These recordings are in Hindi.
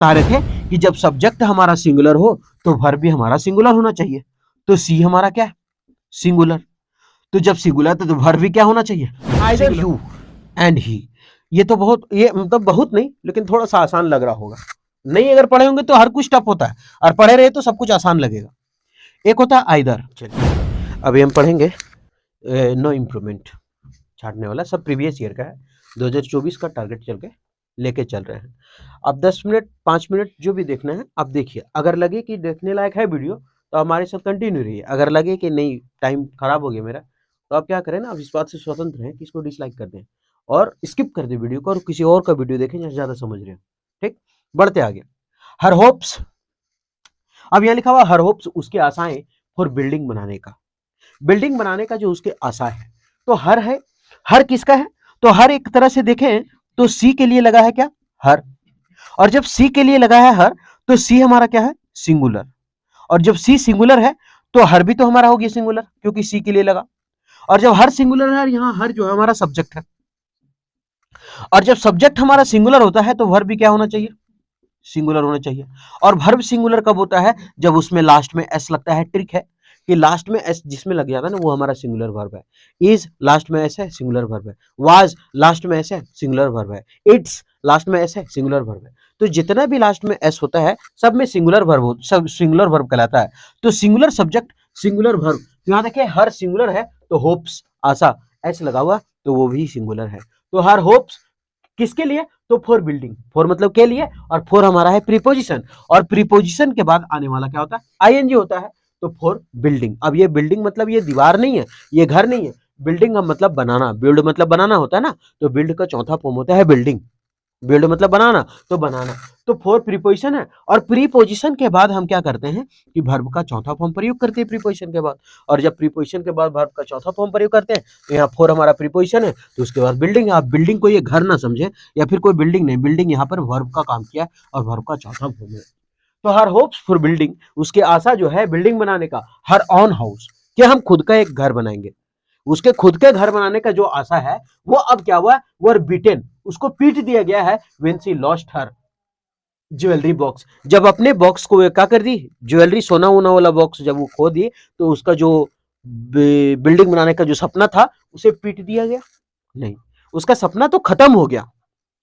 बता रहे थे कि जब सब्जेक्ट हमारा सिंगुलर हो तो वर्ब भी हमारा सिंगुलर होना चाहिए। तो सी हमारा क्या है? सिंगुलर। तो जब सिंगुलर तो वर्ब भी क्या होना चाहिए? Either you and he. ये तो बहुत, ये मतलब बहुत नहीं, लेकिन थोड़ा सा आसान लग रहा होगा। नहीं अगर पढ़े होंगे तो हर कुछ टफ होता है, और पढ़े रहे तो सब कुछ आसान लगेगा। एक होता है आइदर। चलिए अभी हम पढ़ेंगे नो इम्प्रूवमेंट छाटने वाला, सब प्रीवियस ईयर का है, 2024 का टारगेट चल के लेके चल रहे हैं। अब 10 मिनट 5 मिनट जो भी देखना है आप देखिए, अगर लगे कि देखने लायक है वीडियो तो हमारे साथ कंटिन्यू रहिए, अगर लगे कि नहीं टाइम खराब हो गया मेरा तो आप क्या करें ना, आप इस बात से स्वतंत्र हैं कि इसको डिसलाइक कर दें और स्किप कर दें वीडियो को और किसी और का वीडियो देखें जहाँ ज़्यादा समझ रहे हो। ठीक, बढ़ते आगे। हर होप्स, अब यहाँ लिखा हुआ हर होप्स, उसकी आशाएं फॉर बिल्डिंग बनाने का, बिल्डिंग बनाने का जो उसके आशा है, तो हर है, हर किसका है? तो हर एक तरह से देखें तो सी के लिए लगा है क्या? हर। और जब सी के लिए लगा है हर, तो सी हमारा क्या है? सिंगुलर। और जब सी सिंगुलर है तो हर भी तो हमारा हो गया सिंगुलर, क्योंकि सी के लिए लगा। और जब हर सिंगुलर है, यहाँ हर जो है हमारा सब्जेक्ट है, और जब सब्जेक्ट हमारा सिंगुलर होता है तो वर्ब भी क्या होना चाहिए? सिंगुलर होना चाहिए। और वर्ब सिंगुलर कब होता है? जब उसमें लास्ट में एस लगता है। ट्रिक है कि लास्ट में एस जिसमें लग जाता है ना वो हमारा सिंगुलर वर्ब है। इज लास्ट में एस है, सिंगुलर वर्ब है। वाज लास्ट में एस है, सिंगुलर वर्ब है। इट्स लास्ट में एस है, सिंगुलर वर्ब है। तो जितना भी लास्ट में एस होता है सब में सिंगुलर वर्ब हो, सब सिंगुलर वर्ब कहलाता है। तो सिंगुलर सब्जेक्ट सिंगुलर वर्ब, यहाँ देखिए हर सिंगुलर है तो होप्स आशा एस लगा हुआ तो वो भी सिंगुलर है। तो हर होप्स किसके लिए? तो फॉर बिल्डिंग, फॉर मतलब के लिए, और फॉर हमारा है प्रीपोजिशन, और प्रीपोजिशन के बाद आने वाला क्या होता है? आईएनजी होता है। तो फॉर बिल्डिंग, अब ये बिल्डिंग मतलब ये दीवार नहीं है, ये घर नहीं है। बिल्डिंग का मतलब बनाना, बिल्ड मतलब बनाना होता है ना, तो बिल्ड का चौथा फॉर्म होता है बिल्डिंग। बिल्ड मतलब बनाना, तो बनाना। तो फोर प्रीपोजिशन है, और प्रीपोजिशन के बाद हम क्या करते हैं कि वर्ब का चौथा फॉर्म प्रयोग करते हैं प्रीपोजिशन के बाद। और जब प्रीपोजिशन के बाद वर्ब का चौथा फॉर्म प्रयोग करते हैं तो यहाँ फोर हमारा प्रीपोजिशन है, तो उसके बाद बिल्डिंग है। आप बिल्डिंग को ये घर ना समझे या फिर कोई बिल्डिंग नहीं, बिल्डिंग यहाँ पर वर्ब का काम किया और वर्ब का चौथा फॉर्म है। तो हर होप्स फॉर बिल्डिंग, उसकी आशा जो है बिल्डिंग बनाने का। हर ऑन हाउस, कि हम खुद का एक घर बनाएंगे। उसके खुद के घर बनाने का जो आशा है वो अब क्या हुआ? वो बीटेन, उसको पीट दिया गया है when she lost her jewellery box. जब अपने बॉक्स को क्या कर दी, ज्वेलरी सोना वोना वाला बॉक्स जब वो खो दिए तो उसका जो बिल्डिंग बनाने का जो सपना था उसे पीट दिया गया। नहीं, उसका सपना तो खत्म हो गया।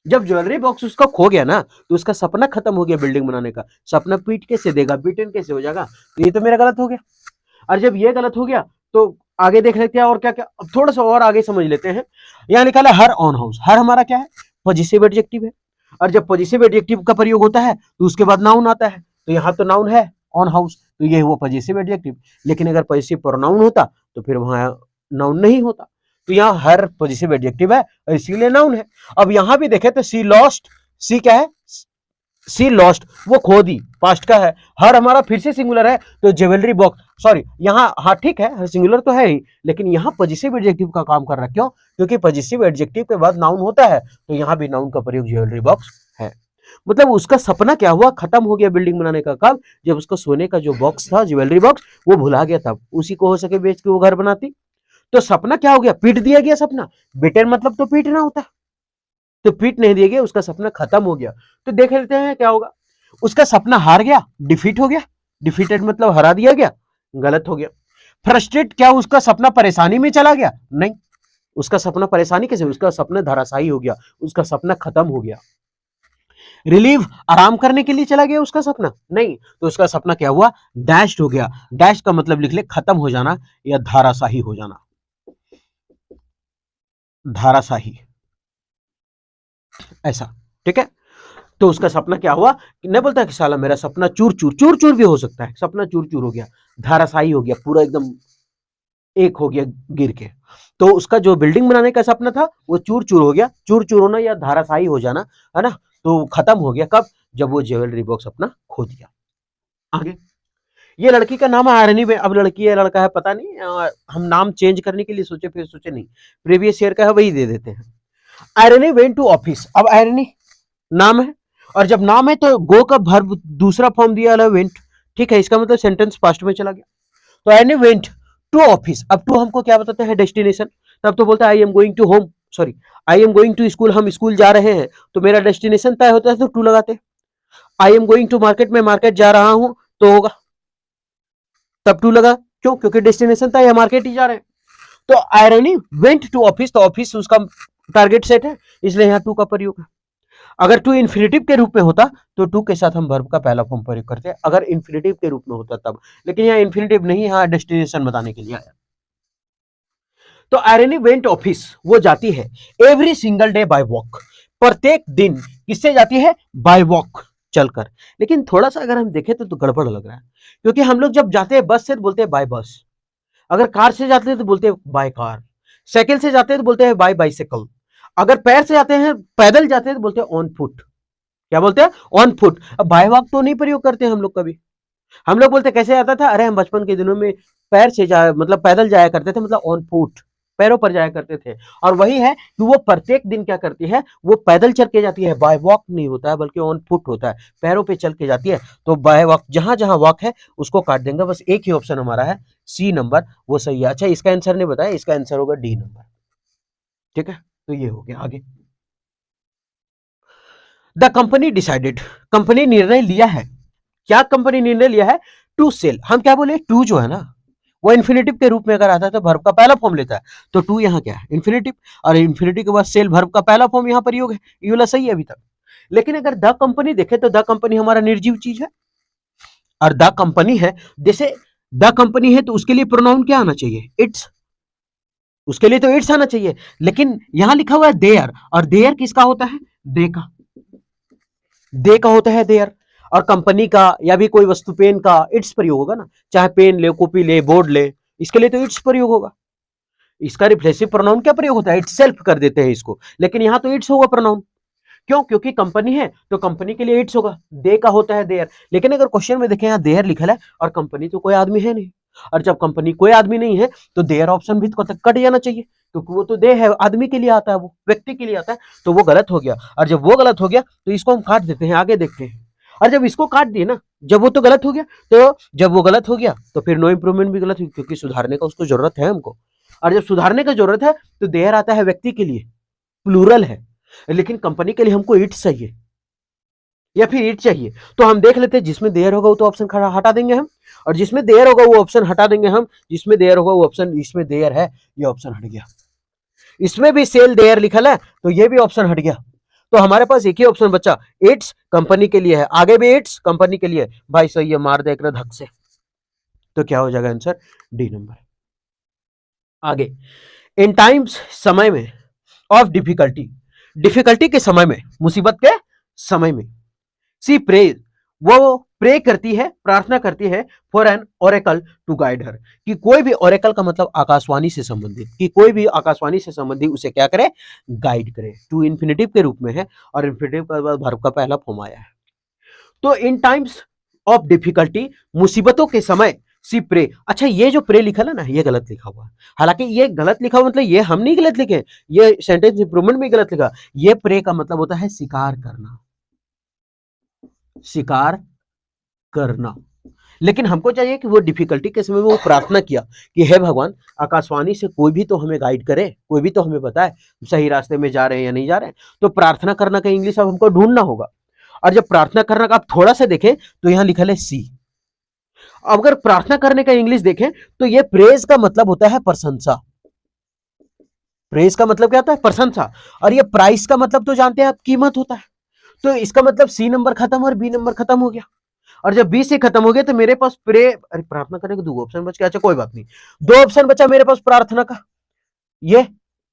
जब ज्वेलरी बॉक्स उसका खो गया ना तो उसका सपना खत्म हो गया बिल्डिंग बनाने का। सपना पीट कैसे देगा, बीटन कैसे हो जाएगा? तो ये तो मेरा गलत हो गया। और जब ये गलत हो गया तो आगे देख लेते हैं और क्या क्या, अब थोड़ा सा और आगे समझ लेते हैं। यहाँ निकाला हर ऑन हाउस, हर हमारा क्या है? पॉजिटिव एडजेक्टिव है। और जब पॉजिटिव एडजेक्टिव का प्रयोग होता है तो उसके बाद नाउन आता है, तो यहाँ तो नाउन है ऑन हाउस, तो ये हुआ पॉजिटिव एडजेक्टिव। लेकिन अगर पॉजिटिव प्रोनाउन होता तो फिर वहां नाउन नहीं होता। तो यहाँ हर पॉजिटिव एडजेक्टिव है और इसीलिए नाउन है। अब यहाँ भी देखे तो सी लॉस्ट, सी क्या है? सी लॉस्ट, वो खो दी, पास्ट का है। हर हमारा फिर से सिंगुलर है, तो ज्वेलरी बॉक्स, सॉरी यहाँ हाँ ठीक है सिंगुलर तो है ही, लेकिन यहाँ पॉजिटिव एडजेक्टिव का काम कर रहा है। क्यों? क्योंकि पॉजिटिव एडजेक्टिव के बाद नाउन होता है, तो यहाँ भी नाउन का प्रयोग ज्वेलरी बॉक्स है। मतलब उसका सपना क्या हुआ? खत्म हो गया बिल्डिंग बनाने का। कब? जब उसका सोने का जो बॉक्स था ज्वेलरी बॉक्स वो भुला गया, तब उसी को हो सके बेच के वो घर बनाती। तो सपना क्या हो गया? पीट दिया गया सपना। बेटर मतलब तो पीटना होता है, तो पीट नहीं दिया गया, उसका सपना खत्म हो गया। तो देख लेते हैं क्या होगा। उसका सपना हार गया, डिफीट हो गया। डिफीटेड मतलब हरा दिया गया, गलत हो गया। फ्रस्ट्रेट, क्या उसका सपना परेशानी में चला गया? नहीं, उसका सपना परेशानी कैसे? उसका सपना धराशायी हो गया, उसका सपना खत्म हो गया। रिलीव, आराम करने के लिए चला गया उसका सपना? नहीं, तो उसका सपना क्या हुआ? डैश्ड हो गया। डैश का मतलब लिख ले खत्म हो जाना या धाराशाही हो जाना। धाराशाही, ऐसा, ठीक है। तो उसका सपना क्या हुआ? नहीं बोलता कि साला मेरा सपना चूर चूर, चूर चूर भी हो सकता है, सपना चूर चूर हो गया, धाराशाही हो गया, पूरा एकदम एक हो गया गिर के। तो उसका जो बिल्डिंग बनाने का सपना था वो चूर चूर हो गया। चूर चूर होना या धाराशाही हो जाना, है ना। तो खत्म हो गया कब? जब वो ज्वेलरी बॉक्स अपना खो दिया। आगे, ये लड़की का नाम है आयरनी। अब लड़की है लड़का है पता नहीं, हम नाम चेंज करने के लिए सोचे, फिर सोचे नहीं, प्रीवियस ईयर का है वही दे देते हैं। आयरनी वेंट टू ऑफिस, अब आयरनी नाम है, और जब नाम है तो गो का वर्ब दूसरा फॉर्म दिया है वेंट, ठीक है। इसका मतलब सेंटेंस पास्ट में चला गया। तो एनी वेंट टू ऑफिस, अब टू हमको क्या बताते हैं? डेस्टिनेशन। तब तो बोलता है I am going to home, sorry I am going to school, हम स्कूल जा रहे हैं, तो मेरा डेस्टिनेशन तय होता है तो टू लगाते। I am going to market, मैं मार्केट जा रहा हूं तो होगा, तब टू लगा, क्यों? क्योंकि डेस्टिनेशन था, या मार्केट ही जा रहे हैं। तो आयरनी वेंट टू ऑफिस, तो ऑफिस उसका टारगेट सेट है, इसलिए यहां टू का प्रयोग है। अगर टू इन्फिनेटिव के रूप में होता तो टू के साथ हम वर्ब का पहला फॉर्म प्रयोग करते हैं, अगर इन्फिनेटिव के रूप में होता तब, लेकिन यहाँ इन्फिनेटिव नहीं, यहाँ डेस्टिनेशन बताने के लिए आया। तो आयरनी वेंट ऑफिस, वो जाती है every single day bye walk, प्रत्येक दिन किससे जाती है? बाय वॉक, चलकर। लेकिन थोड़ा सा अगर हम देखें तो गड़बड़ लग रहा है, क्योंकि हम लोग जब जाते हैं बस से तो बोलते हैं बाय बस, अगर कार से जाते हैं तो बोलते हैं बाय कार, साइकिल से जाते हैं तो बोलते हैं बाय बाइसाइकिल, अगर पैर से जाते हैं, पैदल जाते हैं तो बोलते हैं ऑन फुट। क्या बोलते हैं? On foot. अब बाय वॉक तो नहीं प्रयोग करते हम लोग कभी। हम लोग बोलते कैसे आता था? अरे हम बचपन के दिनों में पैर से जा मतलब पैदल जाया करते थे, मतलब ऑन फुट, पैरों पर जाया करते थे। और वही है कि वो प्रत्येक दिन क्या करती है? वो पैदल चल के जाती है, बाय वॉक नहीं होता है बल्कि ऑन फुट होता है, पैरों पे चल के जाती है। तो बाय वॉक, जहां जहां वॉक है उसको काट देंगे, बस एक ही ऑप्शन हमारा है सी नंबर, वो सही है। अच्छा, इसका आंसर नहीं बताया, इसका आंसर होगा डी नंबर। ठीक है, तो ये हो गया। आगे, द कंपनी डिसाइडेड, कंपनी निर्णय लिया है। क्या कंपनी निर्णय लिया है? To sell. हम क्या बोले? टू जो है ना, वो इन्फिनेटिव के रूप में अगर आता है तो वर्ब का पहला फॉर्म लेता है, तो टू यहाँ क्या है? इन्फिनेटिव, और इन्फिनेटिव के बाद सेल वर्ब का पहला फॉर्म यहाँ प्रयोग है, ये वाला सही है अभी तक। लेकिन अगर द कंपनी देखे तो द कंपनी हमारा निर्जीव चीज है, और द कंपनी है, जैसे द कंपनी है तो उसके लिए प्रोनाउन क्या आना चाहिए? इट्स, उसके लिए तो इट्स आना चाहिए, लेकिन यहां लिखा हुआ है देयर, और देयर किसका होता है? दे का, दे का होता है देयर। और कंपनी का या भी कोई वस्तु, पेन का इट्स प्रयोग होगा ना, चाहे पेन ले, कॉपी ले, बोर्ड ले, इसके लिए तो इट्स प्रयोग होगा। इसका रिफ्लेक्सिव प्रोनाउन क्या प्रयोग होता है? इट्स सेल्फ कर देते हैं इसको, लेकिन यहां तो इट्स होगा प्रोनाउन। क्यों? क्योंकि कंपनी है तो कंपनी के लिए इट्स होगा, दे का होता है देयर। लेकिन अगर क्वेश्चन में देखें, यहाँ देयर लिखा है और कंपनी तो कोई आदमी है नहीं, और जब कंपनी कोई आदमी नहीं है तो देयर ऑप्शन भी कट जाना चाहिए, क्योंकि वो तो दे है, आदमी के लिए आता है, वो व्यक्ति के लिए आता है, तो वो गलत हो गया। और जब वो गलत हो गया तो इसको हम काट देते हैं, आगे देखते हैं। और जब इसको काट दिए ना, जब वो तो गलत हो गया, तो जब वो गलत हो गया तो फिर नो इंप्रूवमेंट भी गलत हुई, क्योंकि सुधारने का उसको जरूरत है हमको। और जब सुधारने का जरूरत है तो देयर आता है व्यक्ति के लिए, प्लूरल है, लेकिन कंपनी के लिए हमको इट्स चाहिए या फिर इट चाहिए। तो हम देख लेते हैं, जिसमें देयर होगा वो तो ऑप्शन हटा देंगे हम, और जिसमें देयर होगा वो ऑप्शन हटा देंगे हम, जिसमें देयर होगा वो ऑप्शन, जिसमें देयर है ये ऑप्शन हट गया। इसमें भी सेल देयर लिखल है तो ये भी ऑप्शन हट गया। तो हमारे पास एक ही ऑप्शन बचा, इट्स कंपनी के लिए है, आगे भी इट्स कंपनी के लिए। भाई सही है, मार दे एक धक से। तो क्या हो जाएगा आंसर? D number. आगे, इन टाइम्स, समय में, ऑफ डिफिकल्टी, डिफिकल्टी के समय में, मुसीबत के समय में, सी प्रे, वो प्रे करती है, प्रार्थना करती है, for an oracle to guide her, कि कोई भी, ओरेकल का मतलब आकाशवाणी से संबंधित, कि कोई भी आकाशवाणी से संबंधित उसे क्या करे? गाइड करे। टू इन्फिनेटिव के रूप में है, और इन्फिनेटिव का बाद वर्ब का पहला फॉर्म आया है। तो इन टाइम्स ऑफ डिफिकल्टी, मुसीबतों के समय, सी प्रे। अच्छा, ये जो प्रे लिखा है ना, ये गलत लिखा हुआ है। हालांकि ये गलत लिखा हुआ मतलब ये हम नहीं गलत लिखे, ये सेंटेंस इंप्रूवमेंट में गलत लिखा। ये प्रे का मतलब होता है शिकार करना, शिकार करना। लेकिन हमको चाहिए कि वो डिफिकल्टी के समय में वो प्रार्थना किया कि हे भगवान, आकाशवाणी से कोई भी तो हमें गाइड करे, कोई भी तो हमें बताए सही रास्ते में जा रहे हैं या नहीं जा रहे हैं। तो प्रार्थना करना का इंग्लिश अब हमको ढूंढना होगा। और जब प्रार्थना करना का आप थोड़ा सा देखें तो यहां लिखा है सी। अगर प्रार्थना करने का इंग्लिश देखें तो ये प्रेज का मतलब होता है प्रशंसा। प्रेज का मतलब क्या होता है? प्रशंसा। और ये प्राइस का मतलब तो जानते हैं आप, कीमत होता है। तो इसका मतलब सी नंबर खत्म और बी नंबर खत्म हो गया। और जब बी से खत्म हो गया तो मेरे पास अरे प्रार्थना करने को दो ऑप्शन बच गया। अच्छा कोई बात नहीं, दो ऑप्शन बचा मेरे पास प्रार्थना का। ये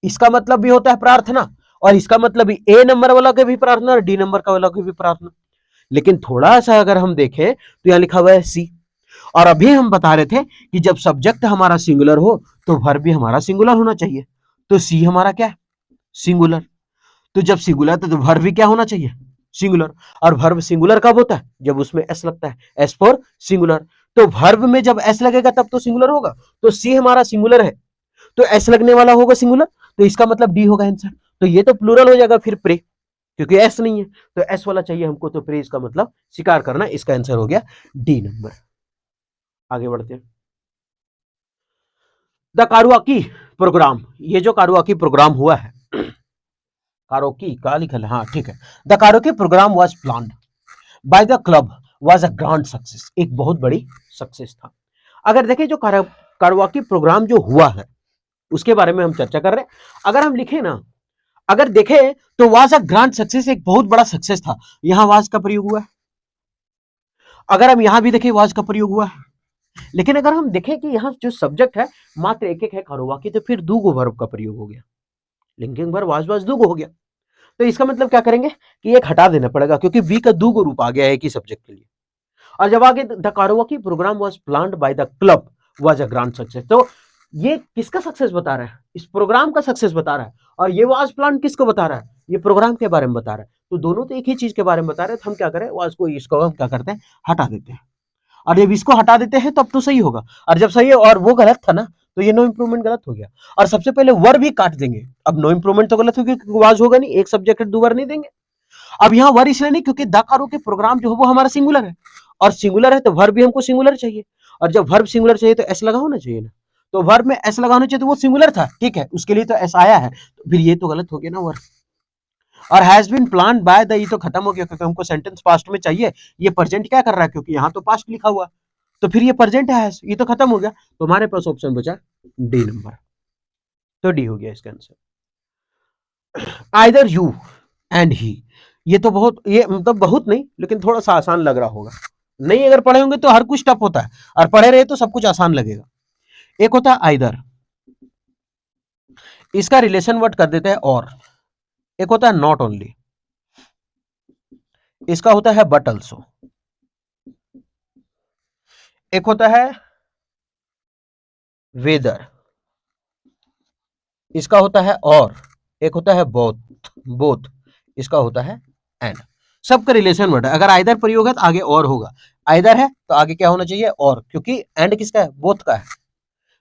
इसका मतलब भी होता है प्रार्थना, और इसका मतलब भी ए नंबर वाला के भी प्रार्थना और डी नंबर का वाला के भी प्रार्थना। लेकिन थोड़ा सा अगर हम देखें तो यहां लिखा हुआ है सी। और अभी हम बता रहे थे कि जब सब्जेक्ट हमारा सिंगुलर हो तो वर्ब भी हमारा सिंगुलर होना चाहिए। तो सी हमारा क्या है? सिंगुलर। तो जब सिंगुलर तो वर्ब भी क्या होना चाहिए? सिंगुलर। और वर्ब सिंगुलर कब होता है? जब उसमें एस लगता है, एस फॉर सिंगुलर। तो वर्ब में जब एस लगेगा तब तो सिंगुलर होगा। तो सी हमारा सिंगुलर है तो एस लगने वाला होगा सिंगुलर, तो इसका मतलब डी होगा आंसर। तो ये तो प्लूरल हो जाएगा फिर प्रे, क्योंकि एस नहीं है तो एस वाला चाहिए हमको। तो प्रे इसका मतलब शिकार करना, इसका आंसर हो गया डी नंबर। आगे बढ़ते हैं। द कारुआकी प्रोग्राम, ये जो कारुआकी प्रोग्राम हुआ है, कारोकी का लिखल है, हाँ ठीक है। The karaoke programme was planned, by the club was a grand success, एक बहुत बड़ी सक्सेस था। अगर देखें जो कारवाकी प्रोग्राम जो हुआ है उसके बारे में हम चर्चा कर रहे हैं। अगर हम लिखें ना, अगर देखें तो वाज अ ग्रांड सक्सेस, एक बहुत बड़ा सक्सेस था। यहां वाज का प्रयोग हुआ है। अगर हम यहां भी देखें वाज का प्रयोग हुआ है। लेकिन अगर हम देखें कि यहाँ जो सब्जेक्ट है मात्र एक एक है कारवाकी, तो फिर दो गो वर्ब का प्रयोग हो गया, लिंकिंग वर्ब वाज दो गो हो गया। तो इसका मतलब क्या करेंगे कि एक हटा देना पड़ेगा, क्योंकि वी का दो गो रूप आ गया है एक ही सब्जेक्ट के लिए। और जब आगे the karaoke programme was planned by the club was a grand success, तो ये किसका सक्सेस बता रहा है, इस प्रोग्राम का सक्सेस बता रहा है। और ये वाज प्लान किसको बता रहा है, ये प्रोग्राम के बारे में बता रहा है। तो दोनों तो एक ही चीज के बारे में बता रहे हैं। तो हम क्या करें, वाज को इसको हम क्या करते हैं, हटा देते हैं। और जब इसको हटा देते हैं तब तो सही होगा, और जब सही है और वो गलत था ना, तो ये नो इंप्रूवमेंट गलत हो गया। और सबसे पहले वर भी काट देंगे। अब नो इंप्रूवमेंट तो गलत हो गया क्योंकि वाज होगा नहीं, एक सब्जेक्ट दो बार नहीं देंगे। अब यहाँ वर इसलिए नहीं क्योंकि दाकारो के प्रोग्राम जो है वो हमारा सिंगुलर है, और सिंगुलर है तो वर्ब भी हमको सिंगुलर चाहिए। और जब वर्ब सिंगुलर चाहिए तो एस लगा होना चाहिए ना, तो वर्ब में एस लगाना चाहिए, तो वो सिंगुलर था, ठीक है, उसके लिए तो एस आया है, तो फिर ये तो गलत हो गया ना वर्ब। और has been plan by the, ये तो खत्म हो गया क्योंकि हमको सेंटेंस पास्ट में चाहिए। ये प्रेजेंट क्या कर रहा है, क्योंकि यहाँ तो पास्ट लिखा हुआ, तो फिर ये प्रेजेंट है, ये तो खत्म हो गया। तो हमारे पास ऑप्शन बचा डी नंबर, तो डी हो गया इसका answer. Either you and he, ये तो बहुत, ये मतलब बहुत नहीं लेकिन थोड़ा सा आसान लग रहा होगा। नहीं अगर पढ़े होंगे तो हर कुछ टफ होता है, और पढ़े रहे तो सब कुछ आसान लगेगा। एक होता है आइदर, इसका रिलेशन वर्ड कर देते हैं और। एक होता है नॉट ओनली, इसका होता है बट ऑल्सो। एक होता है वेदर, इसका होता है और। एक होता है बोथ, बोथ इसका होता है एंड। सबका रिलेशन वर्ड है। अगर आइदर प्रयोग है तो आगे और होगा, आइदर है तो आगे क्या होना चाहिए, और, क्योंकि एंड किसका है, बोथ का है,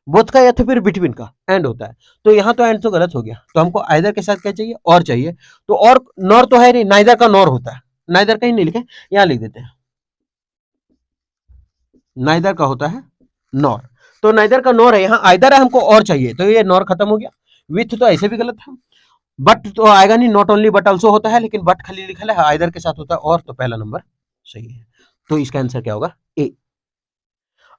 बोथ का या तो फिर बिटवीन का एंड होता है। तो यहाँ तो एंड तो गलत हो गया, तो हमको आइदर के साथ क्या चाहिए, और चाहिए। तो और नॉर तो है नहीं, नाइदर का नॉर होता है, नाइदर कहीं नहीं लिखे, यहाँ लिख देते हैं, नाइदर का होता है नॉर। तो नाइदर का नॉर है, यहाँ आइदर है, हमको और चाहिए, तो ये नॉर खत्म हो गया। विथ तो ऐसे भी गलत है, बट तो आएगा नहीं, नॉट ओनली बट ऑल्सो होता है, लेकिन बट खाली लिखा है, आइदर के साथ होता है और, तो पहला नंबर सही है। तो इसका आंसर क्या होगा, ए।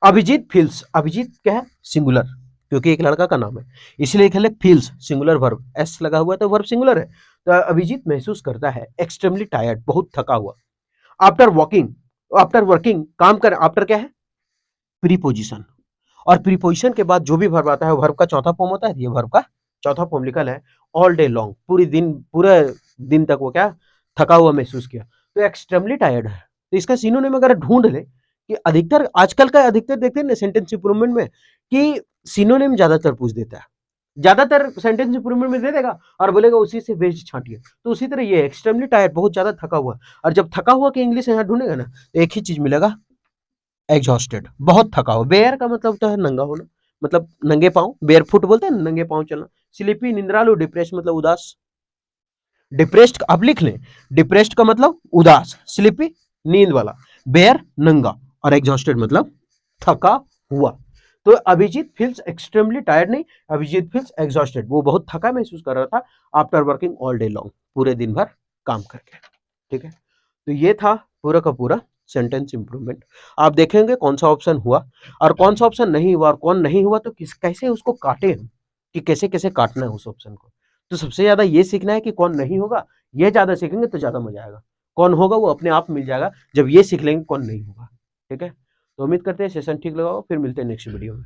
अभिजीत फील्स, अभिजीत क्या है, सिंगुलर, क्योंकि एक लड़का का नाम है इसलिए लिखा है फील्स, सिंगुलर वर्ब, एस लगा हुआ तो वर्ब सिंगुलर है। तो अभिजीत महसूस करता है एक्सट्रीमली टायर्ड, बहुत थका हुआ। आफ्टर वॉकिंग, आफ्टर वर्किंग, काम कर, आफ्टर क्या है, प्रीपोजिशन। और प्रीपोजिशन के बाद जो भी वर्ब आता है वो वर्ब का चौथा फॉर्म होता है, ये वर्ब का चौथा फॉर्म लिखा है ऑल डे लॉन्ग, पूरी दिन, पूरे दिन तक वो क्या थका हुआ महसूस किया, तो एक्सट्रीमली टायर्ड है। तो इसका सिनोनिम अगर ढूंढ ले कि अधिकतर आजकल का अधिकतर देखते हैं ना सेंटेंस इंप्रूवमेंट में कि सिनोनिम ज्यादातर पूछ देता है, ज्यादातर सेंटेंस इंप्रूवमेंट में दे देगा और बोलेगा उसी से बेस्ड छांटिए। तो उसी तरह ये एक्सट्रीमली टायर्ड, बहुत ज्यादा थका हुआ। और जब थका हुआ की इंग्लिश यहाँ ढूंढेगा ना तो एक ही चीज मिलेगा, एग्जॉस्टेड, बहुत थका हो। बेयर का मतलब होता है नंगा होना, मतलब नंगे पांव, बेयर फुट बोलते हैं ना, नंगे पांव चलना। स्लीपी, निंद्रालु, डिप्रेस्ड मतलब उदास। डिप्रेस्ड अब लिख लें, डिप्रेस्ड का मतलब उदास, स्लीपी नींद वाला, बेयर नंगा, और एग्जॉस्टेड मतलब थका हुआ। तो अभिजीत फील्स एक्सट्रीमली टायर्ड नहीं, अभिजीत फील्स एग्जॉस्टेड, वो बहुत थका महसूस कर रहा था after working all day long, पूरे दिन भर काम करके। ठीक है, तो ये था पूरा का पूरा सेंटेंस इंप्रूवमेंट। आप देखेंगे कौन सा ऑप्शन हुआ और कौन सा ऑप्शन नहीं हुआ, और कौन नहीं हुआ तो किस कैसे उसको काटे हम, कि कैसे कैसे काटना है उस ऑप्शन को। तो सबसे ज्यादा ये सीखना है कि कौन नहीं होगा, ये ज्यादा सीखेंगे तो ज्यादा मजा आएगा। कौन होगा वो अपने आप मिल जाएगा जब ये सीख लेंगे कौन नहीं होगा। ठीक है, तो उम्मीद करते हैं सेशन ठीक लगाओ, फिर मिलते हैं नेक्स्ट वीडियो में।